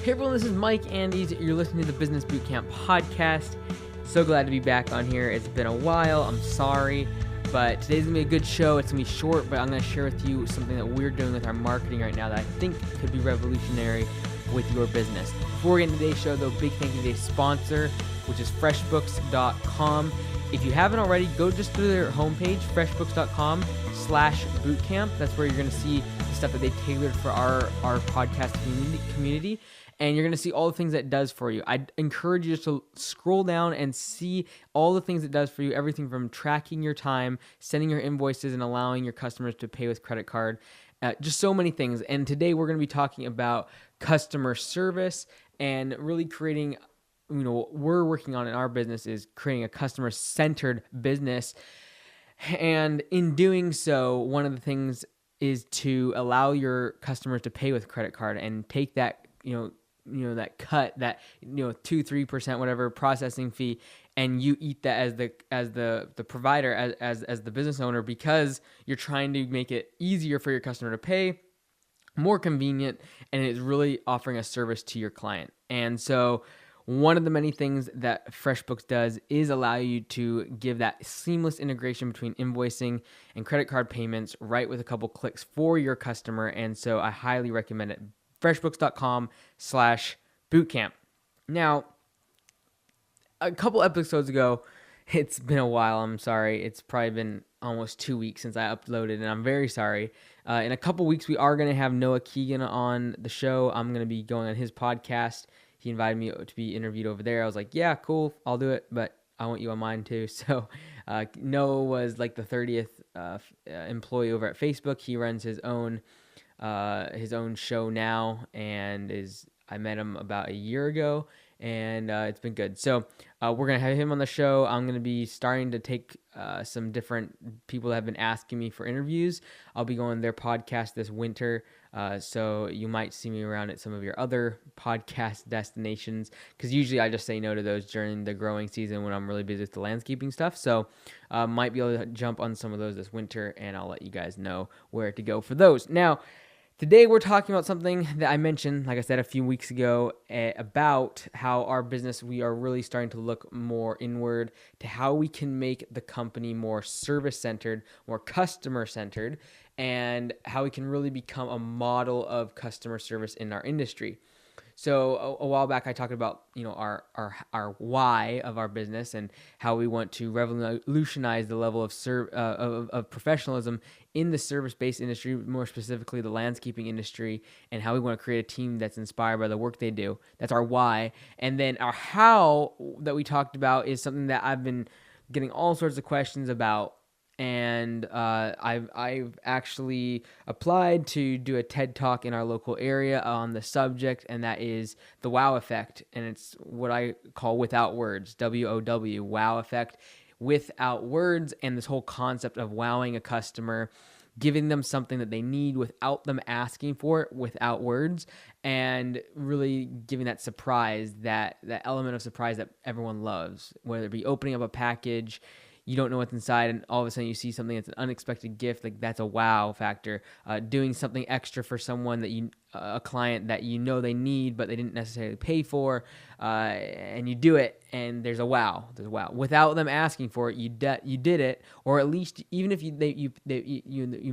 Hey everyone, this is Mike Andes. You're listening to the Business Bootcamp podcast. So glad to be back on here. It's been a while. I'm sorry, but today's going to be a good show. It's going to be short, but I'm going to share with you something that we're doing with our marketing right now that I think could be revolutionary with your business. Before we get into today's show, though, big thank you to today's sponsor, which is freshbooks.com. If you haven't already, go just to their homepage, freshbooks.com/bootcamp. That's where you're going to see the stuff that they tailored for our podcast community. And you're going to see all the things that it does for you. I encourage you just to scroll down and see all the things it does for you, everything from tracking your time, sending your invoices, and allowing your customers to pay with credit card. Just so many things. And today we're going to be talking about customer service and really creating, what we're working on in our business is creating a customer-centered business. And in doing so, one of the things is to allow your customers to pay with credit card and take that, that cut, that 2-3% whatever processing fee, and you eat that as the provider, as the business owner, because you're trying to make it easier for your customer to pay, more convenient, and it's really offering a service to your client. And so one of the many things that FreshBooks does is allow you to give that seamless integration between invoicing and credit card payments right with a couple clicks for your customer. And so I highly recommend it. freshbooks.com/bootcamp. Now, a couple episodes ago, it's been a while, I'm sorry. It's probably been almost 2 weeks since I uploaded, and I'm very sorry. In a couple weeks, we are going to have Noah Keegan on the show. I'm going to be going on his podcast. He invited me to be interviewed over there. I was like, yeah, cool, I'll do it, but I want you on mine too. So Noah was like the 30th employee over at Facebook. He runs his own show now, and I met him about a year ago, and it's been good. So we're going to have him on the show. I'm going to be starting to take some different people that have been asking me for interviews. I'll be going to their podcast this winter, so you might see me around at some of your other podcast destinations, because usually I just say no to those during the growing season when I'm really busy with the landscaping stuff. So might be able to jump on some of those this winter, and I'll let you guys know where to go for those. Now, today we're talking about something that I mentioned, like I said, a few weeks ago, about how our business, we are really starting to look more inward to how we can make the company more service-centered, more customer-centered, and how we can really become a model of customer service in our industry. So a while back, I talked about our why of our business and how we want to revolutionize the level of professionalism in the service-based industry, more specifically the landscaping industry, and how we want to create a team that's inspired by the work they do. That's our why. And then our how that we talked about is something that I've been getting all sorts of questions about. And I've actually applied to do a TED Talk in our local area on the subject, and that is the wow effect. And it's what I call without words, WOW, wow effect, without words, and this whole concept of wowing a customer, giving them something that they need without them asking for it, without words, and really giving that surprise, that element of surprise that everyone loves, whether it be opening up a package, you don't know what's inside, and all of a sudden you see something that's an unexpected gift. Like, that's a wow factor. Doing something extra for someone that a client that they need, but they didn't necessarily pay for, and you do it, and there's a wow. There's a wow without them asking for it. You did it, or at least even if you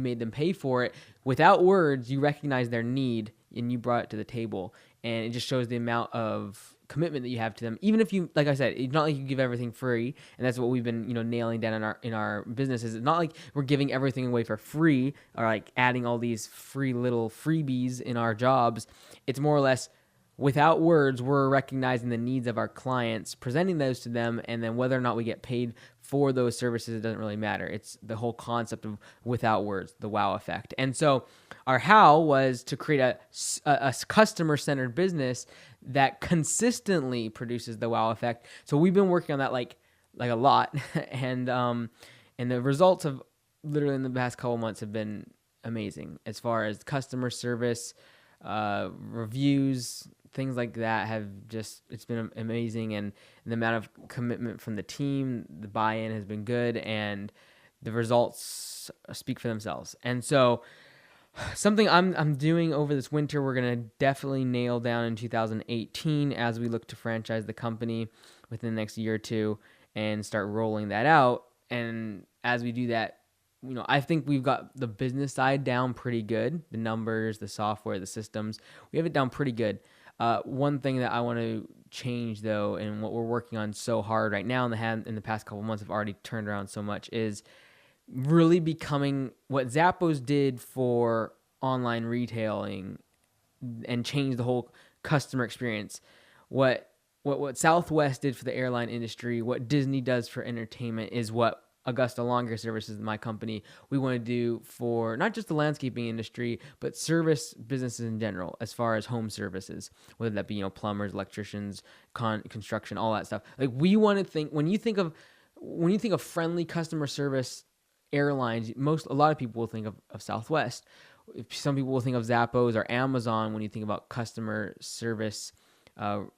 made them pay for it without words, you recognize their need and you brought it to the table, and it just shows the amount of commitment that you have to them. Even if you, like I said, it's not like you give everything free, and that's what we've been nailing down in our businesses. It's not like we're giving everything away for free, or like adding all these free little freebies in our jobs. It's more or less, without words, we're recognizing the needs of our clients, presenting those to them, and then whether or not we get paid for those services, it doesn't really matter. It's the whole concept of without words, the wow effect. And so our how was to create a customer-centered business that consistently produces the wow effect. So we've been working on that like a lot, and the results of literally in the past couple months have been amazing as far as customer service, reviews, things like that it's been amazing, and the amount of commitment from the team, the buy-in has been good, and the results speak for themselves. And so Something I'm doing over this winter, we're gonna definitely nail down in 2018 as we look to franchise the company within the next year or two and start rolling that out. And as we do that, I think we've got the business side down pretty good. The numbers, the software, the systems, we have it down pretty good. One thing that I want to change though, and what we're working on so hard right now in the past couple months have already turned around so much, is really becoming what Zappos did for online retailing and changed the whole customer experience. What Southwest did for the airline industry, what Disney does for entertainment, is what Augusta Longer Services, my company, we want to do for not just the landscaping industry, but service businesses in general, as far as home services, whether that be plumbers, electricians, construction, all that stuff. Like, we want to think when you think of friendly customer service airlines, a lot of people will think of Southwest. Some people will think of Zappos or Amazon when you think about customer service customer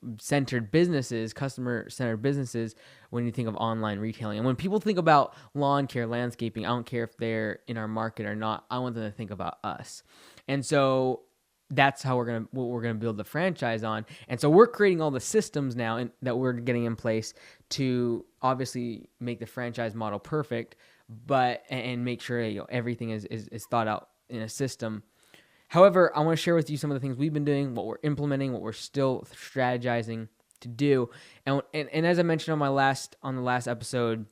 centered businesses, when you think of online retailing. And when people think about lawn care, landscaping, I don't care if they're in our market or not, I want them to think about us. And so that's how we're gonna build the franchise on. And so we're creating all the systems now that we're getting in place to obviously make the franchise model perfect, but and make sure everything is thought out in a system. However, I want to share with you some of the things we've been doing, what we're implementing, what we're still strategizing to do. And as I mentioned on the last episode,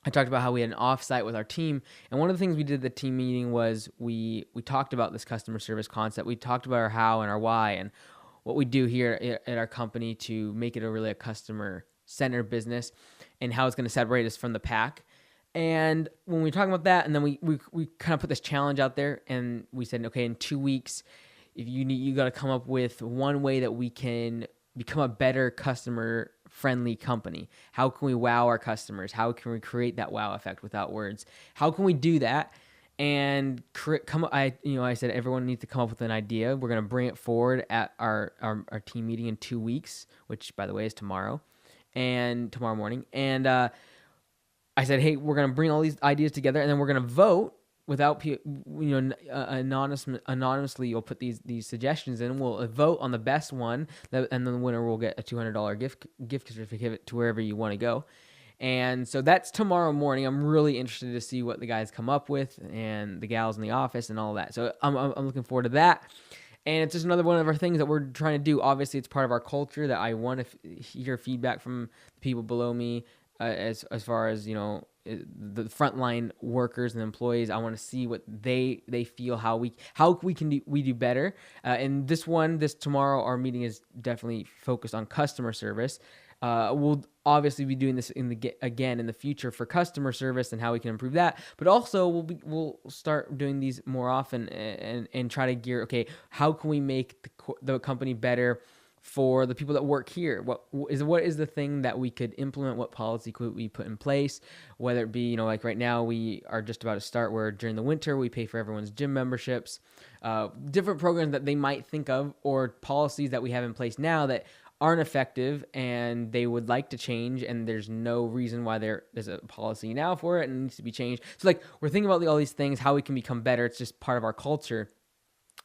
I talked about how we had an offsite with our team, and one of the things we did at the team meeting was we talked about this customer service concept. We talked about our how and our why and what we do here at our company to make it a customer centered business, and how it's going to separate us from the pack. And when we were talking about that, and then we kind of put this challenge out there, and we said, okay, in 2 weeks, if you got to come up with one way that we can become a better customer friendly company. How can we wow our customers? How can we create that wow effect without words? How can we do that? And I said everyone needs to come up with an idea. We're gonna bring it forward at our team meeting in 2 weeks, which by the way is tomorrow morning. And I said, hey, we're going to bring all these ideas together, and then we're going to vote without, anonymously. You'll put these suggestions in. We'll vote on the best one, and then the winner will get a $200 gift certificate to wherever you want to go. And so that's tomorrow morning. I'm really interested to see what the guys come up with, and the gals in the office and all that. So I'm looking forward to that. And it's just another one of our things that we're trying to do. Obviously, it's part of our culture that I want to hear feedback from the people below me, as far as the frontline workers and employees. I want to see what they feel, how we do better. And this tomorrow, our meeting is definitely focused on customer service. We'll obviously be doing this in the future for customer service and how we can improve that. But also we'll start doing these more often and try to gear. Okay, how can we make the company better for the people that work here? What is the thing that we could implement? What policy could we put in place? Whether it be, like right now we are just about to start where during the winter we pay for everyone's gym memberships, different programs that they might think of, or policies that we have in place now that aren't effective and they would like to change, and there's no reason why there's a policy now for it and it needs to be changed. So we're thinking about all these things, how we can become better. It's just part of our culture.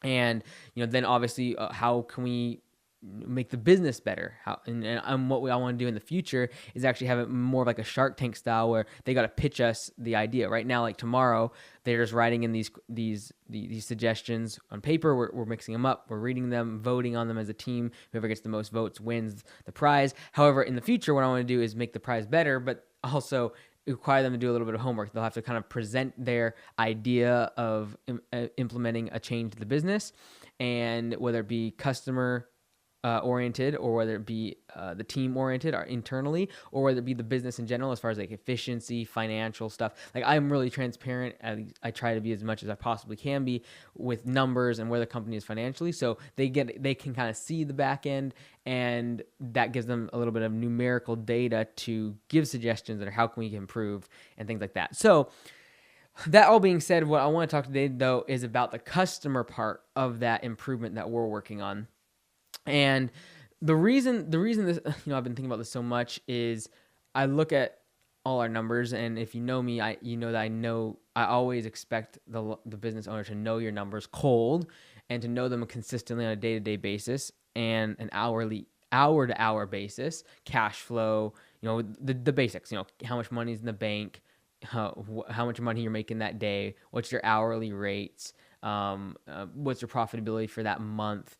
And then obviously how can we make the business better? And what I want to do in the future is actually have it more of like a Shark Tank style, where they got to pitch us the idea. Right now, like tomorrow, they're just writing in these suggestions on paper. We're mixing them up, we're reading them, voting on them as a team. Whoever gets the most votes wins the prize. However, in the future, what I want to do is make the prize better, but also require them to do a little bit of homework. They'll have to kind of present their idea of implementing a change to the business, and whether it be customer oriented, or whether it be the team oriented or internally, or whether it be the business in general, as far as efficiency, financial stuff. I'm really transparent. I try to be as much as I possibly can be with numbers and where the company is financially, so they can kind of see the back end, and that gives them a little bit of numerical data to give suggestions on how can we improve and things like that. So that all being said, what I want to talk today though is about the customer part of that improvement that we're working on. And the reason this, I've been thinking about this so much is I look at all our numbers, and if you know me, you know that I know I always expect the business owner to know your numbers cold and to know them consistently on a day-to-day basis and an hour to hour basis, cash flow, the basics, how much money is in the bank, how much money you're making that day, what's your hourly rates, what's your profitability for that month,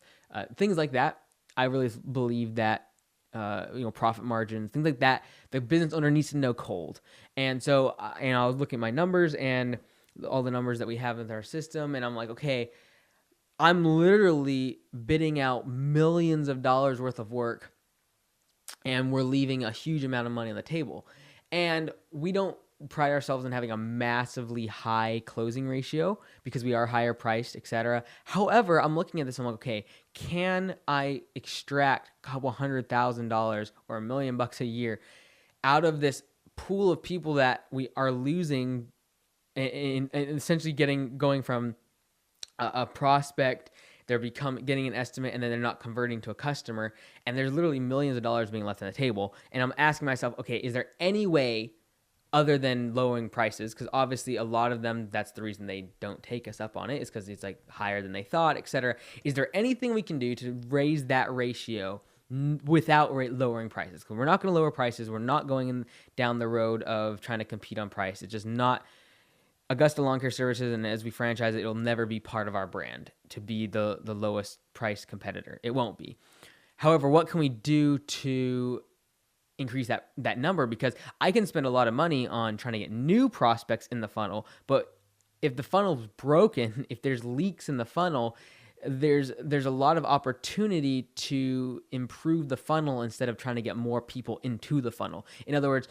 things like that. I really believe that profit margins, things like that, the business owner needs to know cold. And so, I was looking at my numbers and all the numbers that we have in our system, and I'm like, okay, I'm literally bidding out millions of dollars worth of work, and we're leaving a huge amount of money on the table. And we don't pride ourselves in having a massively high closing ratio because we are higher priced, etc. However, I'm looking at this and I'm like, okay, can I extract a couple $100,000 or $1 million a year out of this pool of people that we are losing, and essentially going from a prospect, they're getting an estimate, and then they're not converting to a customer, and there's literally millions of dollars being left on the table. And I'm asking myself, okay, is there any way other than lowering prices? Because obviously a lot of them, that's the reason they don't take us up on it, is because it's like higher than they thought, etc. Is there anything we can do to raise that ratio without lowering prices? Because we're not going to lower prices. We're not going down the road of trying to compete on price. It's just not Augusta Lawn Care Services, and as we franchise it, it'll never be part of our brand to be the lowest price competitor. It won't be. However, what can we do to increase that number? Because I can spend a lot of money on trying to get new prospects in the funnel, but if the funnel's broken, if there's leaks in the funnel, there's a lot of opportunity to improve the funnel instead of trying to get more people into the funnel. In other words,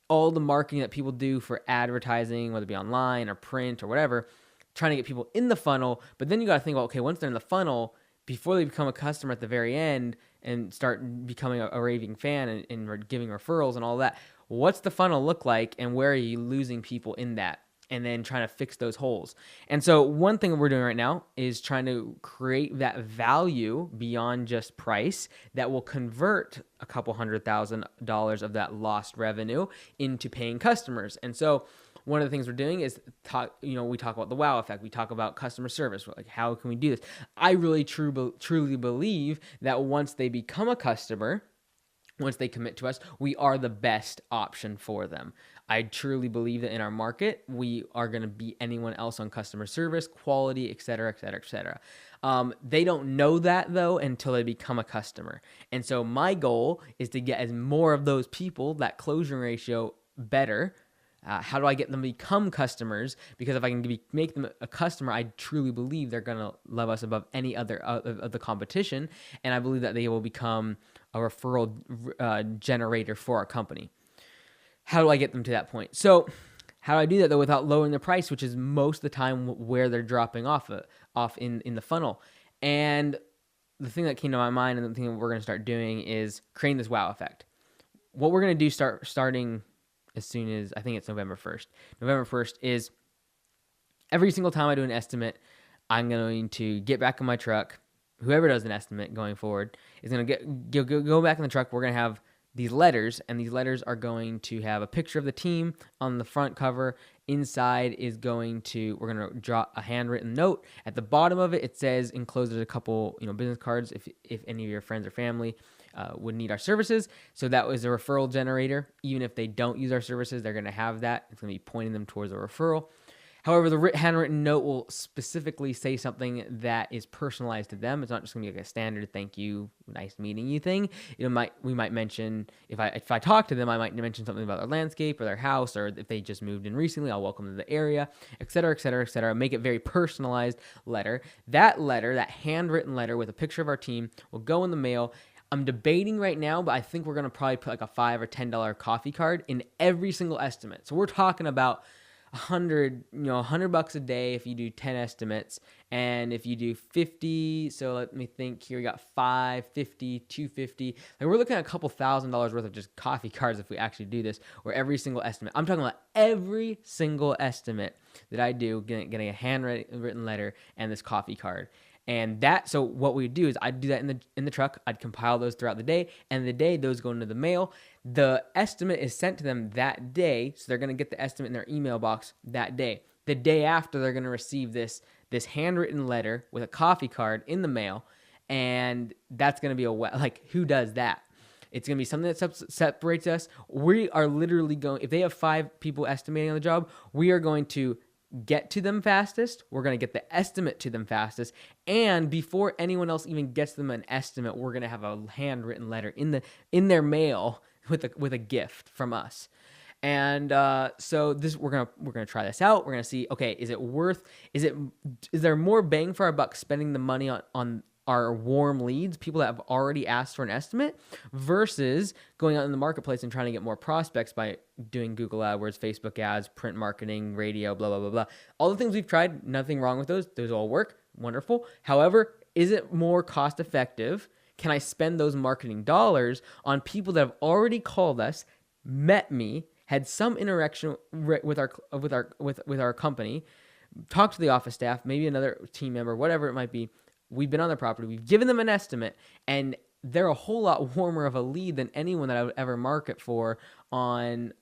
all the marketing that people do for advertising, whether it be online or print or whatever, trying to get people in the funnel. But then you got to think about, okay, once they're in the funnel, before they become a customer at the very end and start becoming a raving fan and giving referrals and all that, what's the funnel look like, and where are you losing people in that? And then trying to fix those holes. And so one thing we're doing right now is trying to create that value beyond just price that will convert a couple $100,000 of that lost revenue into paying customers. And so one of the things we're doing is we talk about the wow effect. We talk about customer service. We're like, how can we do this? I really truly believe that once they become a customer, once they commit to us, we are the best option for them. I truly believe that in our market, we are going to beat anyone else on customer service, quality, et cetera, et cetera, et cetera. They don't know that, though, until they become a customer. And so my goal is to get as more of those people, that closing ratio, better. How do I get them to become customers? Because if I can make them a customer, I truly believe they're going to love us above any other of the competition. And I believe that they will become a referral generator for our company. How do I get them to that point? So how do I do that, though, without lowering the price, which is most of the time where they're dropping off in the funnel? And the thing that came to my mind and the thing that we're going to start doing is creating this wow effect. What we're going to do starting as soon as, I think it's November 1st. November 1st is every single time I do an estimate, I'm going to get back in my truck. Whoever does an estimate going forward is going to go back in the truck. We're going to have these letters, and these letters are going to have a picture of the team on the front cover. Inside is we're going to draw a handwritten note. At the bottom of it, it says, enclosed, there's a couple, business cards if any of your friends or family would need our services. So that was a referral generator. Even if they don't use our services, they're going to have that. It's going to be pointing them towards a referral. However, the handwritten note will specifically say something that is personalized to them. It's not just going to be like a standard "thank you, nice meeting you" thing. We might mention, if I talk to them, I might mention something about their landscape or their house, or if they just moved in recently, I'll welcome them to the area, et cetera, et cetera, et cetera. Make it very personalized letter. That handwritten letter with a picture of our team, will go in the mail. I'm debating right now, but I think we're going to probably put like a $5 or $10 coffee card in every single estimate. So we're talking about $100 a day if you do 10 estimates. And if you do 50, so let me think here, we got 5, 50, 250. Like we're looking at a couple $1,000s worth of just coffee cards if we actually do this, or every single estimate. I'm talking about every single estimate that I do, getting a handwritten letter and this coffee card. And so what we do is I'd do that in the truck. I'd compile those throughout the day, and the day those go into the mail. The estimate is sent to them that day, so they're going to get the estimate in their email box that day. The day after, they're going to receive this handwritten letter with a coffee card in the mail, and that's going to be like, who does that? It's going to be something that separates us. We are literally going, if they have 5 people estimating on the job, we are going to get to them fastest. We're going to get the estimate to them fastest. And before anyone else even gets them an estimate, we're going to have a handwritten letter in their mail with a gift from us. And so this we're gonna try this out. We're gonna see, okay, is there more bang for our buck spending the money on our warm leads, people that have already asked for an estimate, versus going out in the marketplace and trying to get more prospects by doing Google AdWords, Facebook ads, print marketing, radio, blah, blah, blah, blah. All the things we've tried, nothing wrong with those. Those all work. Wonderful. However, is it more cost effective? Can I spend those marketing dollars on people that have already called us, met me, had some interaction with our company, talked to the office staff, maybe another team member, whatever it might be. We've been on their property. We've given them an estimate, and they're a whole lot warmer of a lead than anyone that I would ever market for on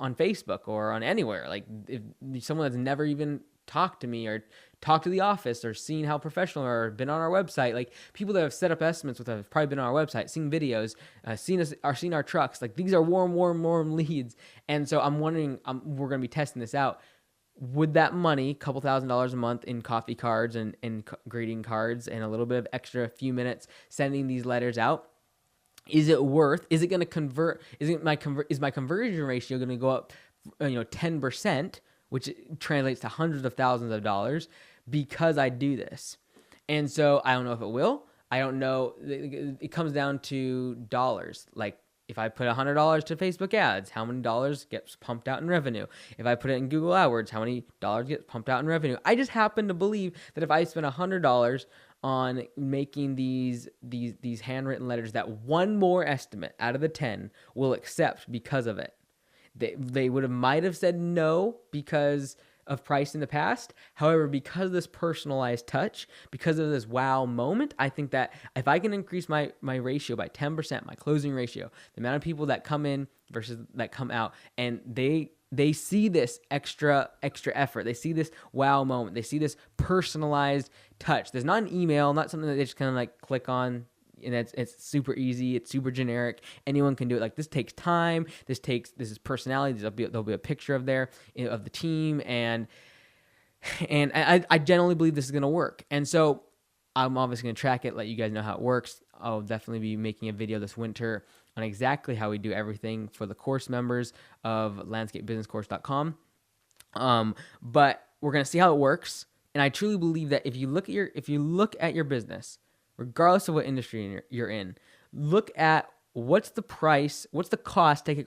Facebook or on anywhere. Like, if someone that's never even talked to me or talked to the office or seen how professional or been on our website, like people that have set up estimates with us have probably been on our website, seen videos, seen our trucks. Like, these are warm leads. And so I'm wondering, we're going to be testing this out. Would that money, couple $1,000s a month in coffee cards and greeting cards and a little bit of extra few minutes sending these letters out, is it going to convert? Is my conversion ratio going to go up, 10%, which translates to hundreds of thousands of dollars because I do this? And so I don't know if it will. I don't know. It comes down to dollars. Like, if I put $100 to Facebook ads, how many dollars gets pumped out in revenue? If I put it in Google AdWords, how many dollars get pumped out in revenue? I just happen to believe that if I spend $100 on making these handwritten letters, that one more estimate out of the 10 will accept because of it. They might have said no because of price in the past. However, because of this personalized touch, because of this wow moment, I think that if I can increase my ratio by 10%, my closing ratio, the amount of people that come in versus that come out, and they see this extra effort. They see this wow moment. They see this personalized touch. There's not an email, not something that they just kind of like click on, and it's super easy. It's super generic. Anyone can do it. Like, this takes time. This is personality. There'll be a picture of the team, and I generally believe this is going to work. And so I'm obviously going to track it, let you guys know how it works. I'll definitely be making a video this winter on exactly how we do everything for the course members of landscapebusinesscourse.com. But we're going to see how it works. And I truly believe that if you look at your business, regardless of what industry you're in, look at what's the price, what's the cost to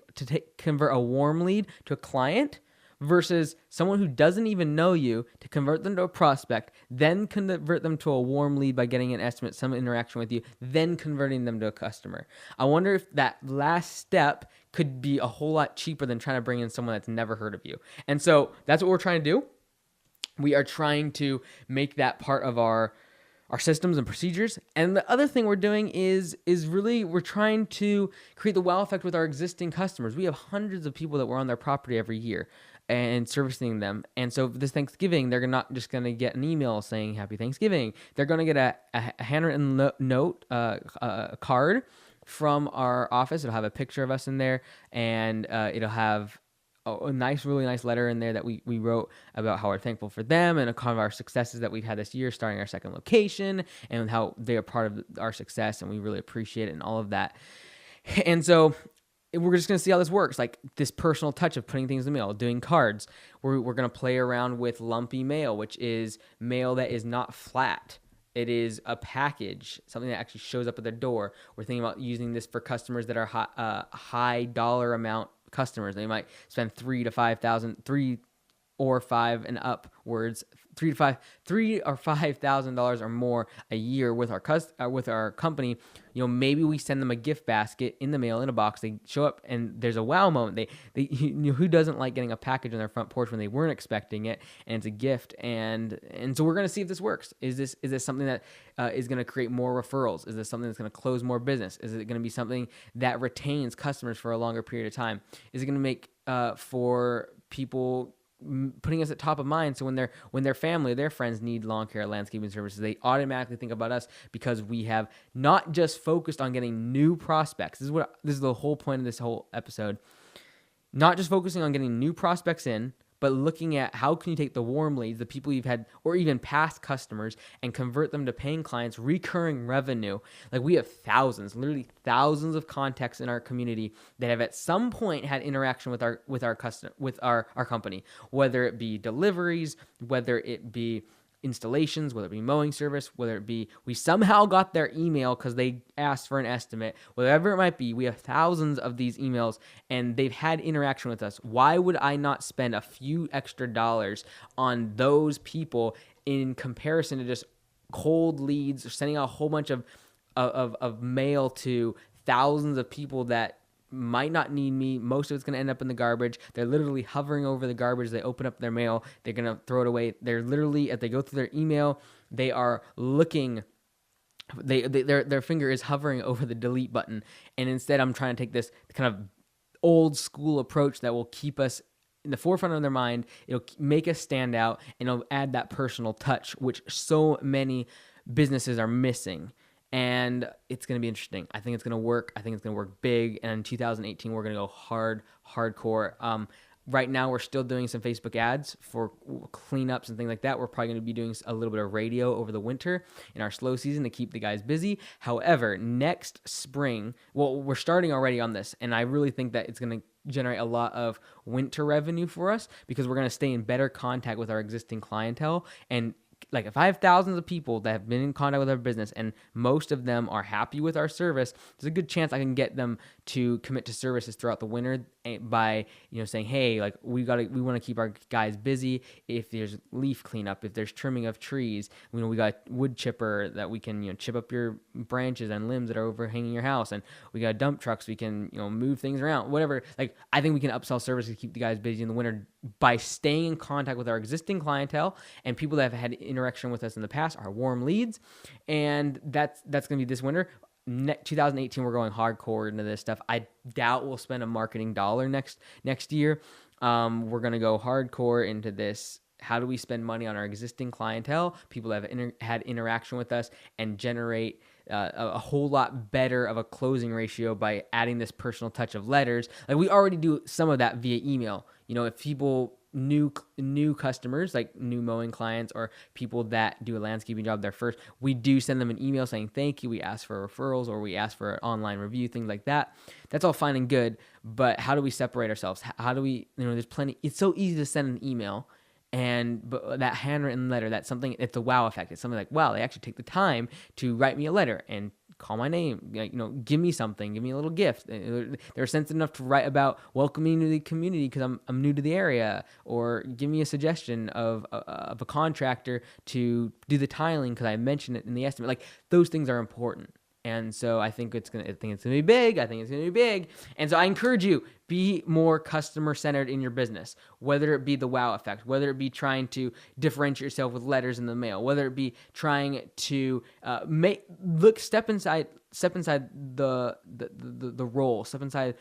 convert a warm lead to a client versus someone who doesn't even know you, to convert them to a prospect, then convert them to a warm lead by getting an estimate, some interaction with you, then converting them to a customer. I wonder if that last step could be a whole lot cheaper than trying to bring in someone that's never heard of you. And so that's what we're trying to do. We are trying to make that part of our systems and procedures. And the other thing we're doing is really, we're trying to create the wow effect with our existing customers. We have hundreds of people that we're on their property every year and servicing them. And so this Thanksgiving, they're not just going to get an email saying Happy Thanksgiving. They're going to get a handwritten note, a card from our office. It'll have a picture of us in there, and it'll have a really nice letter in there that we wrote about how we're thankful for them and kind of our successes that we've had this year, starting our second location, and how they are part of our success, and we really appreciate it and all of that. And so we're just going to see how this works, like this personal touch of putting things in the mail, doing cards. We're going to play around with lumpy mail, which is mail that is not flat. It is a package, something that actually shows up at their door. We're thinking about using this for customers that are high dollar amount customers. They might spend $3,000 to $5,000, $3,000 or $5,000 and upwards, $3,000 or $5,000 or more a year with our company. Maybe we send them a gift basket in the mail in a box. They show up and there's a wow moment. Who doesn't like getting a package on their front porch when they weren't expecting it, and it's a gift? And so we're going to see if this works. Is this something that is going to create more referrals? Is this something that's going to close more business? Is it going to be something that retains customers for a longer period of time? Is it going to make for people putting us at top of mind. So when their family, their friends need lawn care, landscaping services, they automatically think about us because we have not just focused on getting new prospects. This is the whole point of this whole episode. Not just focusing on getting new prospects in, but looking at how can you take the warm leads, the people you've had, or even past customers, and convert them to paying clients, recurring revenue. Like, we have literally thousands of contacts in our community that have at some point had interaction with our company, whether it be deliveries, whether it be installations, whether it be mowing service, whether it be we somehow got their email because they asked for an estimate, whatever it might be. We have thousands of these emails and they've had interaction with us. Why would I not spend a few extra dollars on those people in comparison to just cold leads or sending out a whole bunch of mail to thousands of people that might not need me? Most of it's going to end up in the garbage. They're literally hovering over the garbage. They open up their mail. They're going to throw it away. They're literally, as they go through their email, they are looking. Their finger is hovering over the delete button. And instead, I'm trying to take this kind of old school approach that will keep us in the forefront of their mind. It'll make us stand out, and it'll add that personal touch, which so many businesses are missing. And it's going to be interesting. I think it's going to work. I think it's going to work big. And in 2018, we're going to go hardcore. Right now, we're still doing some Facebook ads for cleanups and things like that. We're probably going to be doing a little bit of radio over the winter in our slow season to keep the guys busy. However, next spring, well, we're starting already on this, and I really think that it's going to generate a lot of winter revenue for us because we're going to stay in better contact with our existing clientele. And like, if I have thousands of people that have been in contact with our business and most of them are happy with our service, there's a good chance I can get them to commit to services throughout the winter by, saying, hey, like, we want to keep our guys busy. If there's leaf cleanup, if there's trimming of trees, we got wood chipper that we can, chip up your branches and limbs that are overhanging your house. And we got dump trucks. We can, move things around, whatever. Like, I think we can upsell services to keep the guys busy in the winter by staying in contact with our existing clientele and people that have had interaction with us in the past, our warm leads. And that's going to be this winter. 2018, we're going hardcore into this stuff. I doubt we'll spend a marketing dollar next year. We're going to go hardcore into this. How do we spend money on our existing clientele, people that have had interaction with us, and generate a whole lot better of a closing ratio by adding this personal touch of letters? Like, we already do some of that via email. If people, new customers, like new mowing clients or people that do a landscaping job there first, we do send them an email saying thank you. We ask for referrals or we ask for an online review, things like that. That's all fine and good, but how do we separate ourselves? How do we, there's plenty, it's so easy to send an email. But that handwritten letter, that's something, it's a wow effect. It's something like, wow, they actually take the time to write me a letter and call my name, give me something, give me a little gift. They're sensitive enough to write about welcoming me to the community because I'm new to the area, or give me a suggestion of a contractor to do the tiling because I mentioned it in the estimate. Like, those things are important. And so I think it's gonna be big. And so I encourage you, be more customer centered in your business, whether it be the wow effect, whether it be trying to differentiate yourself with letters in the mail, whether it be trying to step inside the role, step inside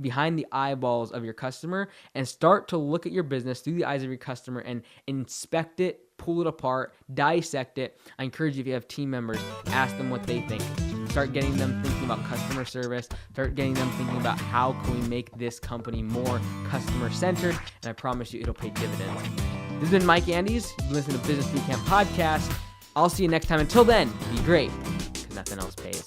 behind the eyeballs of your customer, and start to look at your business through the eyes of your customer and inspect it, pull it apart, dissect it. I encourage you, if you have team members, ask them what they think. Start getting them thinking about customer service. Start getting them thinking about how can we make this company more customer-centered, and I promise you it'll pay dividends. This has been Mike Andes. You've been listening to Business Bootcamp Podcast. I'll see you next time. Until then, be great, because nothing else pays.